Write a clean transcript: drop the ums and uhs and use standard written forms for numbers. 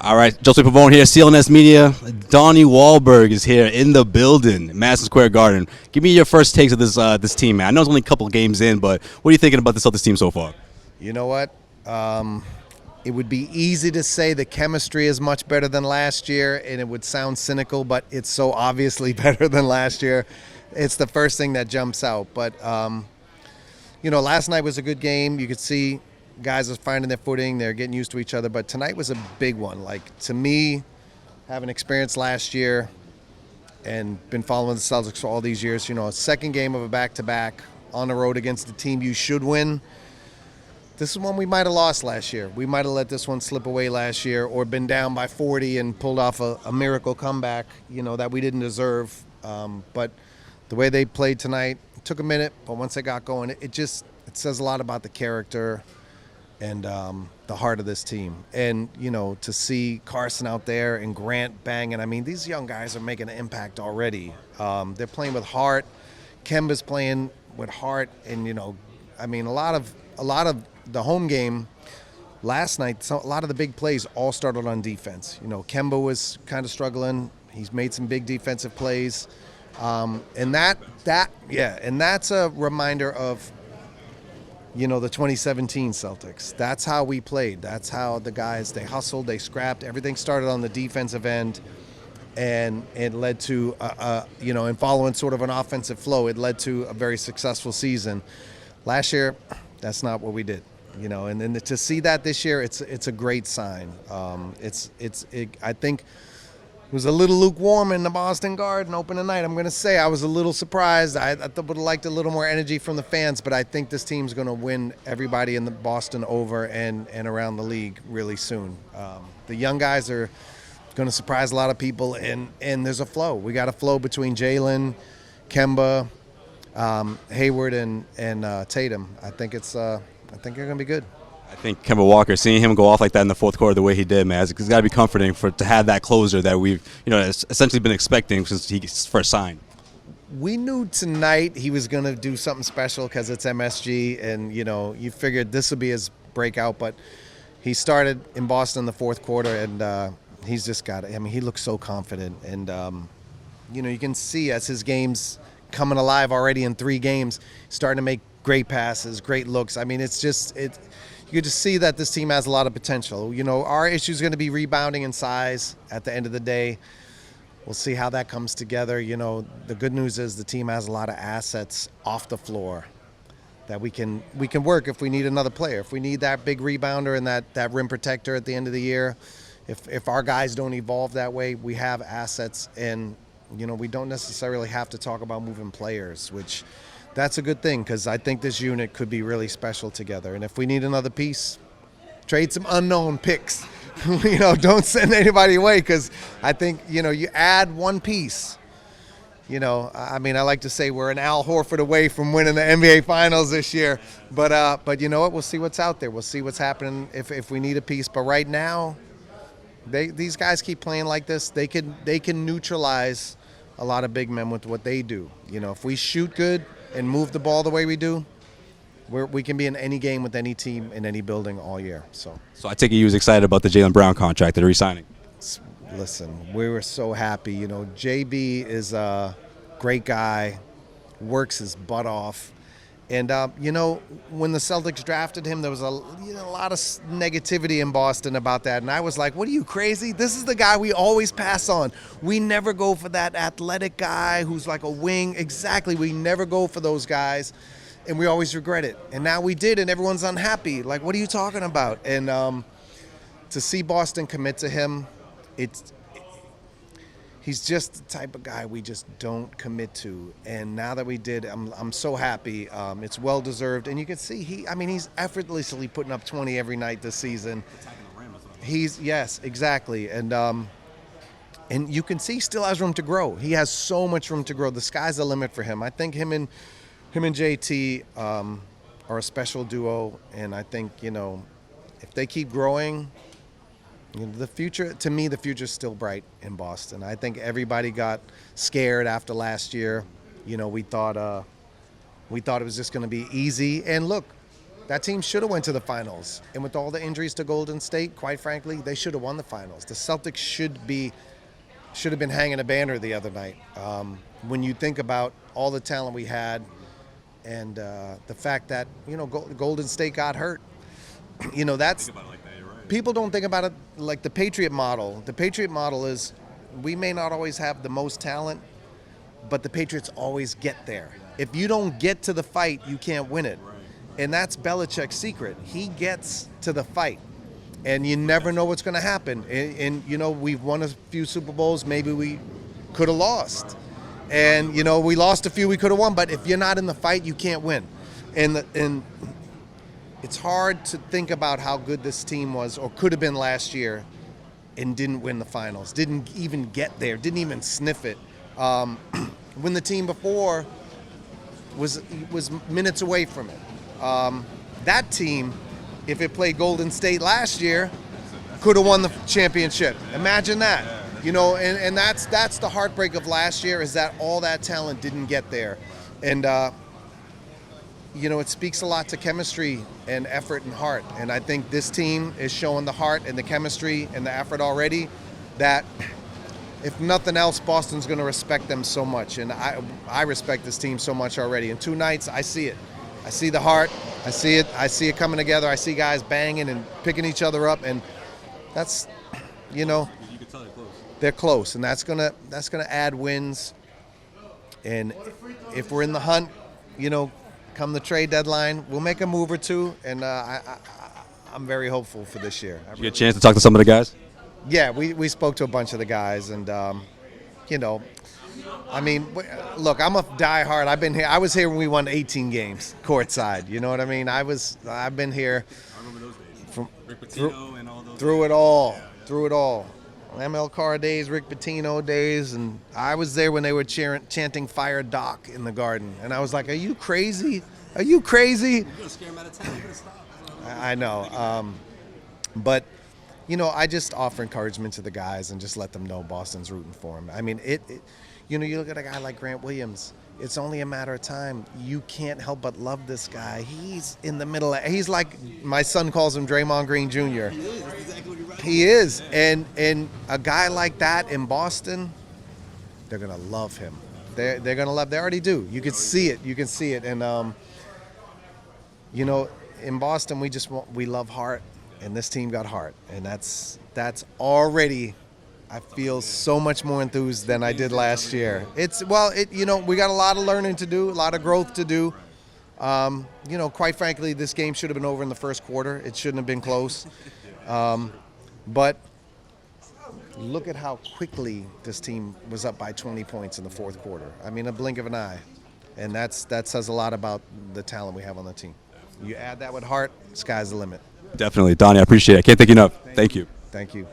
All right, Joseph Pavone here, CLNS Media. Donnie Wahlberg is here in the building, Madison Square Garden. Give me your first takes of this team, man. I know it's only a couple games in, but what are you thinking about the Celtics team so far? You know what? It would be easy to say the chemistry is much better than last year, and it would sound cynical, but it's so obviously better than last year. It's the first thing that jumps out. But, last night was a good game. You could see guys are finding their footing. They're getting used to each other. But tonight was a big one. Like, to me, having experienced last year and been following the Celtics for all these years, a second game of a back-to-back on the road against the team you should win. This is one we might have lost last year. We might have let this one slip away last year or been down by 40 and pulled off a miracle comeback, that we didn't deserve. But the way they played tonight, it took a minute, but once they got going, it says a lot about the character and the heart of this team. And, to see Carson out there and Grant banging, I mean, these young guys are making an impact already. They're playing with heart. Kemba's playing with heart. And, a lot of the home game last night, a lot of the big plays all started on defense. Kemba was kind of struggling. He's made some big defensive plays. And that's a reminder of, the 2017 Celtics. That's how we played. That's how the guys, they hustled, they scrapped. Everything started on the defensive end, and it led to, and following sort of an offensive flow, it led to a very successful season. Last year, that's not what we did. And then to see that this year, it's a great sign. I think it was a little lukewarm in the Boston Garden opening night. I'm going to say I was a little surprised. I would have liked a little more energy from the fans, but I think this team's going to win everybody in the Boston over and around the league really soon. The young guys are going to surprise a lot of people, and there's a flow. We got a flow between Jalen, Kemba, Hayward, and Tatum. I think they're going to be good. I think Kemba Walker, seeing him go off like that in the fourth quarter the way he did, man, it's got to be comforting to have that closer that we've, essentially been expecting since he first signed. We knew tonight he was going to do something special because it's MSG, and, you figured this would be his breakout, but he started in Boston in the fourth quarter, and he's just got it. I mean, he looks so confident, and, you can see as his game's coming alive already in 3 games, starting to make great passes, great looks. I mean, you could just see that this team has a lot of potential. Our issue is going to be rebounding and size at the end of the day. We'll see how that comes together. The good news is the team has a lot of assets off the floor that we can work if we need another player. If we need that big rebounder and that rim protector at the end of the year, if our guys don't evolve that way, we have assets, and, we don't necessarily have to talk about moving players, which that's a good thing because I think this unit could be really special together. And if we need another piece, trade some unknown picks. Don't send anybody away because I think, you add one piece. I like to say we're an Al Horford away from winning the NBA Finals this year. But you know what? We'll see what's out there. We'll see what's happening if we need a piece. But right now, these guys keep playing like this. They can neutralize a lot of big men with what they do. If we shoot good and move the ball the way we do, we can be in any game with any team in any building all year. So I take it you was excited about the Jaylen Brown contract that they're re-signing. Listen, we were so happy. JB is a great guy, works his butt off. And, when the Celtics drafted him, there was a lot of negativity in Boston about that. And I was like, what are you, crazy? This is the guy we always pass on. We never go for that athletic guy who's like a wing. Exactly. We never go for those guys. And we always regret it. And now we did, and everyone's unhappy. Like, what are you talking about? And to see Boston commit to him, he's just the type of guy we just don't commit to. And now that we did, I'm so happy. It's well deserved, and you can see he's effortlessly putting up 20 every night this season. Yes, exactly, and you can see he still has room to grow. He has so much room to grow. The sky's the limit for him. I think him and JT are a special duo, and I think if they keep growing. The future, to me, the future's still bright in Boston. I think everybody got scared after last year. We thought it was just going to be easy. And look, That team should have went to the finals. And with all the injuries to Golden State, quite frankly, they should have won the finals. The Celtics should have been hanging a banner the other night. When you think about all the talent we had and the fact that, Golden State got hurt, that's Think about it like that, you're right. people don't think about it like the Patriot model. The Patriot model is we may not always have the most talent, but the Patriots always get there. If you don't get to the fight, you can't win it. And that's Belichick's secret. He gets to the fight, and you never know what's going to happen. And we've won a few Super Bowls. Maybe we could have lost. And, we lost a few we could have won. But if you're not in the fight, you can't win. And it's hard to think about how good this team was or could have been last year and didn't win the finals, didn't even get there, didn't even sniff it. When the team before was minutes away from it. That team, if it played Golden State last year, could have won the championship. Imagine that. And that's the heartbreak of last year is that all that talent didn't get there. And, it speaks a lot to chemistry and effort and heart. And I think this team is showing the heart and the chemistry and the effort already that if nothing else, Boston's going to respect them so much. And I respect this team so much already. In 2 nights, I see it. I see the heart. I see it. I see it coming together. I see guys banging and picking each other up. And that's, You can tell they're close. they're close. And that's gonna add wins. And if we're in the hunt, come the trade deadline, we'll make a move or two. And I'm very hopeful for this year. Did you get a chance to talk to some of the guys? Yeah, we spoke to a bunch of the guys, and look, I'm a diehard. I've been here. I was here when we won 18 games courtside. You know what I mean? I've been here. I remember those days. From Rick Pitino and all those. through it all, through it all. ML Carr days, Rick Pitino days, and I was there when they were chanting "Fire Doc" in the Garden, and I was like, "Are you crazy? Are you crazy?" You're gonna scare him out of town. You're gonna stop. I know, but. I just offer encouragement to the guys and just let them know Boston's rooting for them. I mean, you look at a guy like Grant Williams. It's only a matter of time. You can't help but love this guy. He's in the middle. He's like my son calls him Draymond Green Jr. He is. That's exactly what you're right. He is, and a guy like that in Boston, they're gonna love him. They're gonna love. They already do. You can see it. You can see it. And in Boston, we love heart. And this team got heart, and that's already. I feel so much more enthused than I did last year. We got a lot of learning to do, a lot of growth to do. Quite frankly, this game should have been over in the first quarter. It shouldn't have been close. But look at how quickly this team was up by 20 points in the fourth quarter. I mean, a blink of an eye, and that says a lot about the talent we have on the team. You add that with heart, sky's the limit. Definitely, Donnie. I appreciate it. I can't thank you enough. Thank you. Thank you.